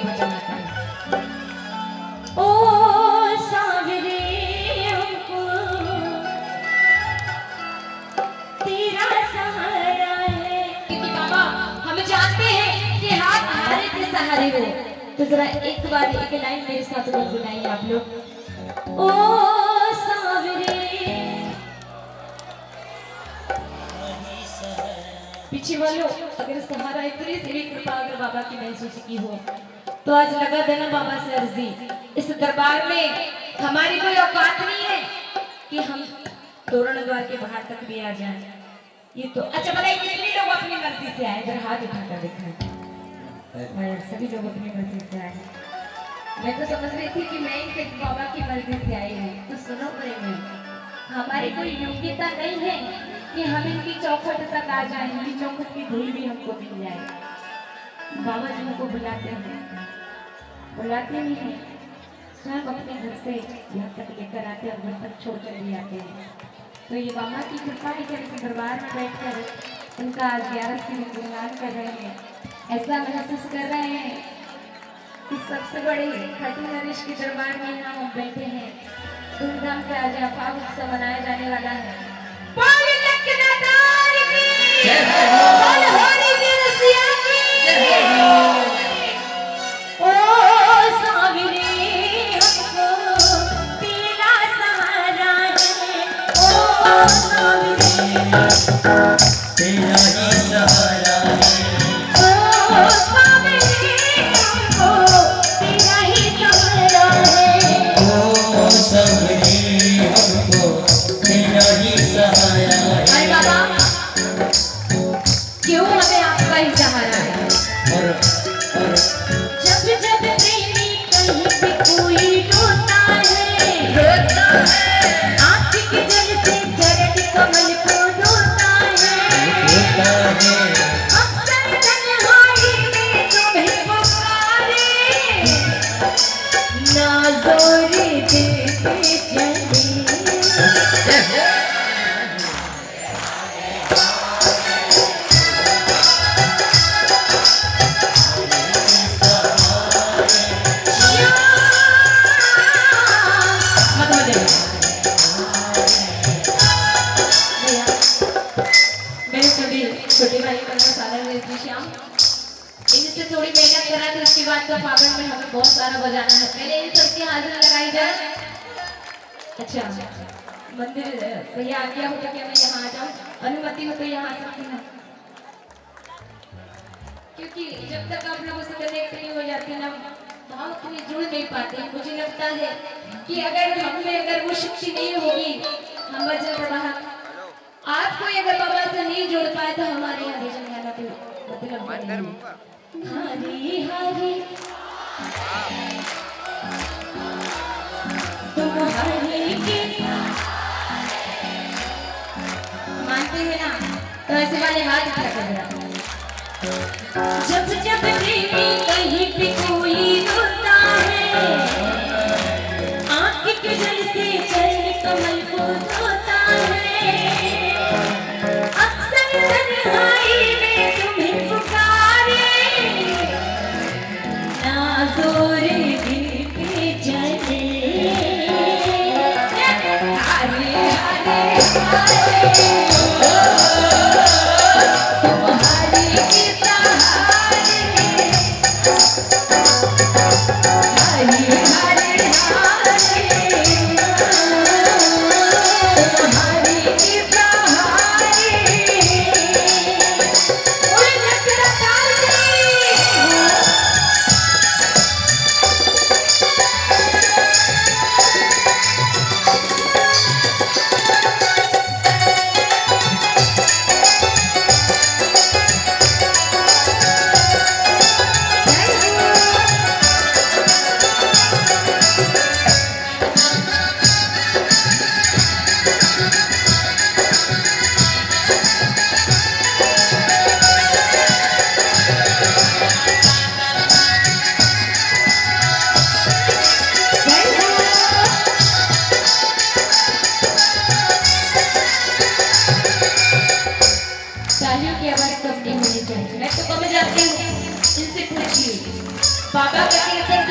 भजन आता है। ओ सावरे हमको तेरा सहारा है, क्योंकि बाबा हम जानते हैं कि हाथ हमारे के सहारे हो। तो जरा एक बार एक लाइन मेरे साथ गुनगुनाइए आप लोग। ओ सावरे, पीछे वालों अगर सहारा इतनी सी भी कृपा अगर बाबा की महसूस की हो तो आज लगा देना बाबा से अर्जी। इस दरबार में हमारी कोई औकात नहीं है कि हम तोरण द्वार के बाहर तक भी आ जाएं। ये तो अच्छा बताइए कितने लोग अपनी मर्जी से आए, इधर हाथ उठाकर दिखाएं। सभी लोग अपनी मर्जी से आए। मैं तो समझ रही थी कि मैं ही सिर्फ बाबा की मर्जी से आई हूँ। तो सुनो प्रेमी, हमारी कोई योग्यता नहीं है कि हम इनकी चौखट तक आ जाएं, इनकी चौखट की धूल भी हमको मिल जाए। बाबा जी हमको बुलाते नहीं हैं, स्वयं अपने घर से यहाँ तक लेकर आते हैं और घर तक छोड़ कर भी आते हैं। तो ये बाबा की कृपा है कि इस दरबार में बैठकर उनका 11 से गुणगान कर रहे हैं। ऐसा महसूस कर रहे हैं कि सबसे बड़े खाटू नरेश के दरबार में यहाँ हम बैठे हैं। धूमधाम से आज अफाह उत्सव मनाया जाने वाला है। थोड़ी मेहनत करा तो उसके बाद तो फागुन में हमें बहुत सारा बजाना है। पहले इन सबकी हाजिर लगाई जाए। अच्छा मंदिर भैया आ गया हो तो क्या मैं यहाँ आ जाऊँ? अनुमति हो तो यहाँ आ सकती हूँ, क्योंकि जब तक आप लोगों से कनेक्ट नहीं हो जाती ना हम उतनी जुड़ नहीं पाते। मुझे लगता है कि अगर हम में अगर वो शक्ति नहीं होगी हम बजा रहा आपको अगर बाबा से नहीं जोड़ पाए तो हमारे यहाँ भजन गाना तो मतलब हरी हरी तुम हरी की मानते हैं ना, तो ऐसे वाले हाथ उठा कर जब जब प्रेमी कहीं पे कोई रोता है आँख के जल से चरण कमल को धोता है। अक्सर तन्हाई में तुम्हें पुकारे ना जोरे दिल पे चले हरे हरे हरे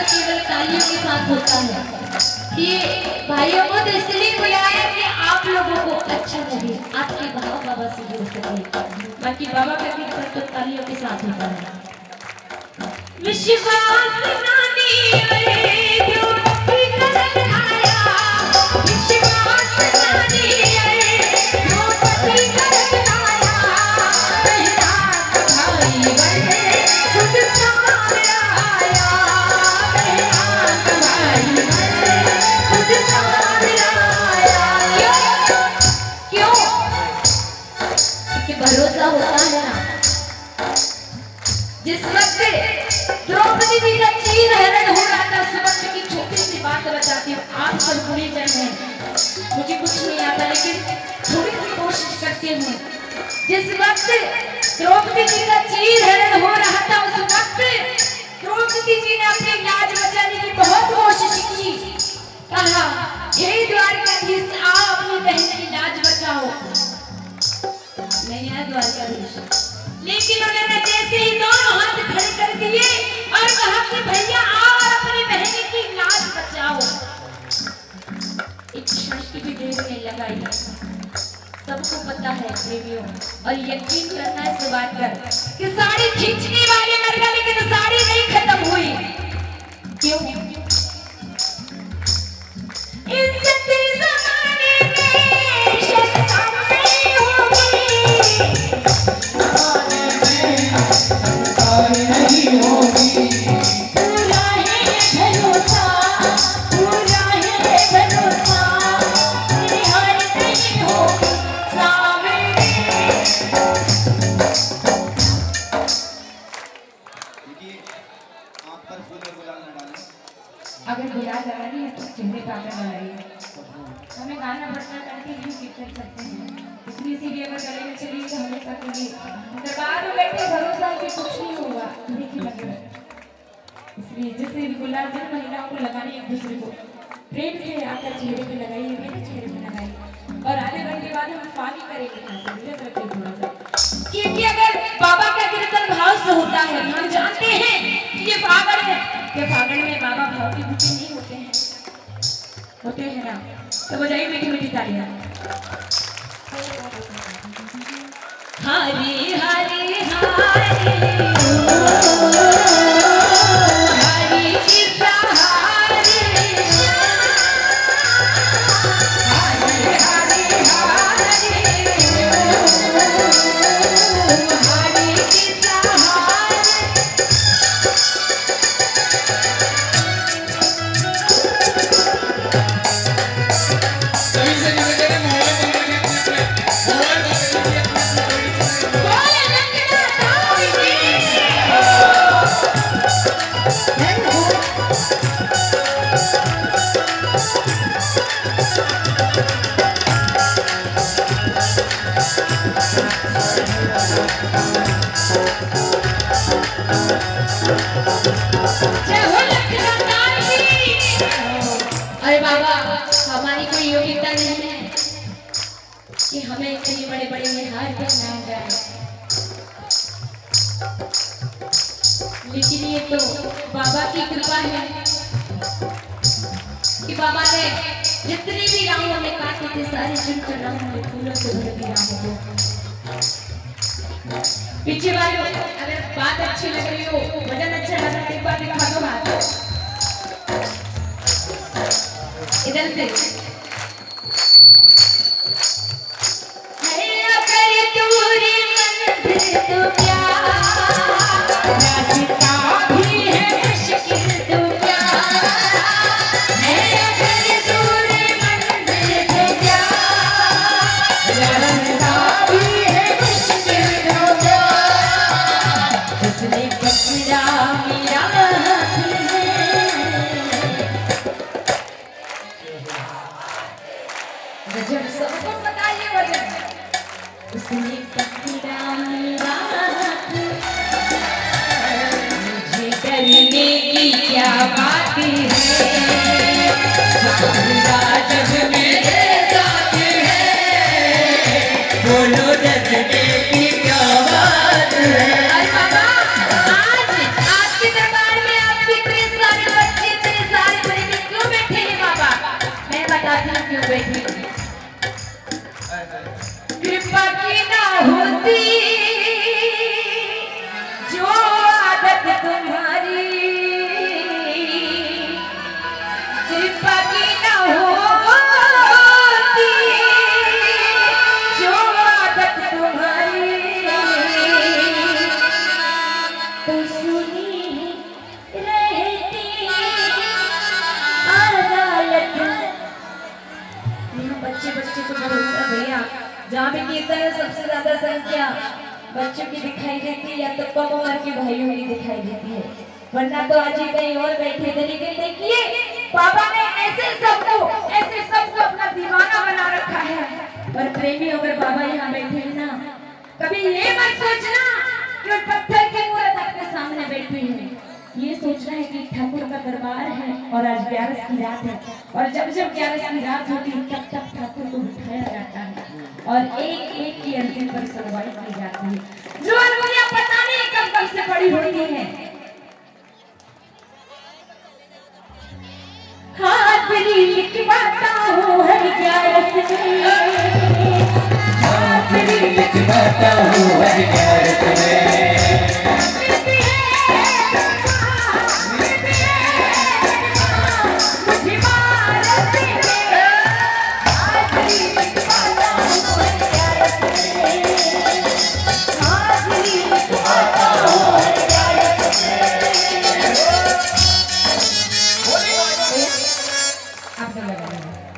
केवल तालियों के साथ होता है। कि भाइयों को तो इसलिए बुलाया कि आप लोगों को अच्छा लगे, आपके भाव बाबा से जुड़ सके। बाकी बाबा का कीर्तन तो तालियों के साथ होता है। विश्वास नानी अरे क्यों करन आया, विश्वास नानी अरे क्यों करन आया, मेरा भाई बने खुद सामने आया, मेरा भाई बने खुद सामने आया। क्यों क्योंकि भरोसा होता है ना। जिस वक्त द्रौपदी जी का चीर हरण हो रहा था, उस वक्त की छोटी सी बात बताती हूँ। आप सब बुरी जन हैं, मुझे कुछ नहीं आता, लेकिन थोड़ी सी कोशिश करती हूँ। जिस वक्त द्रौपदी जी का चीर हरण हो रहा था, उस वक्त द्रौपदी जी ने अपनी लाज बचाने की बहुत कोशिश की। कहा, हे द्वारकाधीश, आओ अपनी बहन की लाज बचाओ। नहीं है द्वारकाधीश, लेकिन उन्होंने जैसे ही दोनों हाथ खड़े कर दिए और कहा कि भैया आओ और अपनी बहन की लाज बचाओ। एक क्षण की भी देर नहीं लगाई। सबको पता है प्रेमियों, और यकीन करना इस बात पर कि साड़ी खींचने वाले मर गए, लेकिन साड़ी नहीं खत्म हुई। क्यों? इज्जत ज़माने में शर्म नहीं होगी, नहीं होगी, पूरा है भरोसा, पूरा है भरोसा, निहार नहीं होगी सामने। आँख पर फूल और गुलाल न डालें। अगर गुलाल लगानी है तो चेहरे पर लगाइए। हमें गाना बजना करके ही कीर्तन करते हैं, इसलिए सीधी अगर गले में चली तो हमें कभी दरबार में बैठे भरोसा है कि कुछ नहीं होगा, देखिए लगे। इसलिए जिससे भी गुलाल जिन महिलाओं को लगानी एक दूसरे को प्रेम से आकर चेहरे पे लगाइए, मेरे चेहरे पे लगाइए। और आधे घंटे के बाद हम फाली करेंगे थोड़ा सा, क्योंकि अगर बाबा का कीर्तन भाव से होता है, हम जानते हैं कि ये फागण है, कि फागण में बाबा भाव के भूखे नहीं होते हैं, होते हैं ना। तो बजाइए मीठी मीठी तालियां। हरी हरी हरी हरी कृष्णा हरी हरी हरी हरी कृष्णा हरी। सभी से निवेदन है, मोबाइल बंद करके मोबाइल बंद करके अरे बाबा, हमारी कोई योग्यता नहीं है कि हमें इतने बड़े बड़े निहार पहनाए जाए, लेकिन ये तो बाबा की कृपा है कि बाबा ने जितने भी राहों में काटे थे, सारे चुनकर राहों में फूलों से भर दिया हमको। पीछे वालों, अगर बात अच्छी लग रही हो, भजन अच्छा लग रहा है, एक बार दिखा दो हाथ इधर से। है अगर दूरी मंजिल तो क्या, रास्ता भी है मुश्किल तो क्या, है अगर दूरी मंजिल तो क्या, रास्ता भी है मुश्किल तो क्या, उसने पकड़ा मेरा हाथ है। गजब, सबको बताइए वजन। उसने पकड़ा मेरा हाथ, मुझे करने की क्या बात है, खुदा जब मेरे साथ है, बोलो डरने की क्या बात है। अरे बाबा, आज के दरबार में आप भी इतने सारे बच्चे क्यों बैठी? कृपा की ना होती जो आदत तुम्हारी, कृपा की ना होती जो आदत तुम्हारी, तो सुनी रहती अदालत। यहाँ बच्चे बच्चे को भरोसा भैया, जहाँ भी कीर्तन है सबसे ज्यादा संख्या बच्चों की दिखाई देती है या तो कम उम्र के भाइयों की दिखाई देती है, वरना तो आज ही कहीं और बैठे थे। लेकिन देखिए बाबा ने ऐसे सबको अपना दीवाना बना रखा है। और प्रेमी अगर बाबा यहाँ बैठे हैं ना, कभी ये मत सोचना कि पत्थर की मूर्त आपके सामने बैठी है, ये सोचना है कि ठाकुर का दरबार है और आज 11 की रात है, और जब जब 11 की रात होती है तब तब ठाकुर को उठाया जाता है और एक एक की अंतिम पर सुनवाई की जाती है। जो दुनिया पता नहीं कब से पड़ी होती है। हाथरी लिखवाता हूँ हर 11 में, हाथरी लिखवाता हूँ हर 11 में, आपको लगा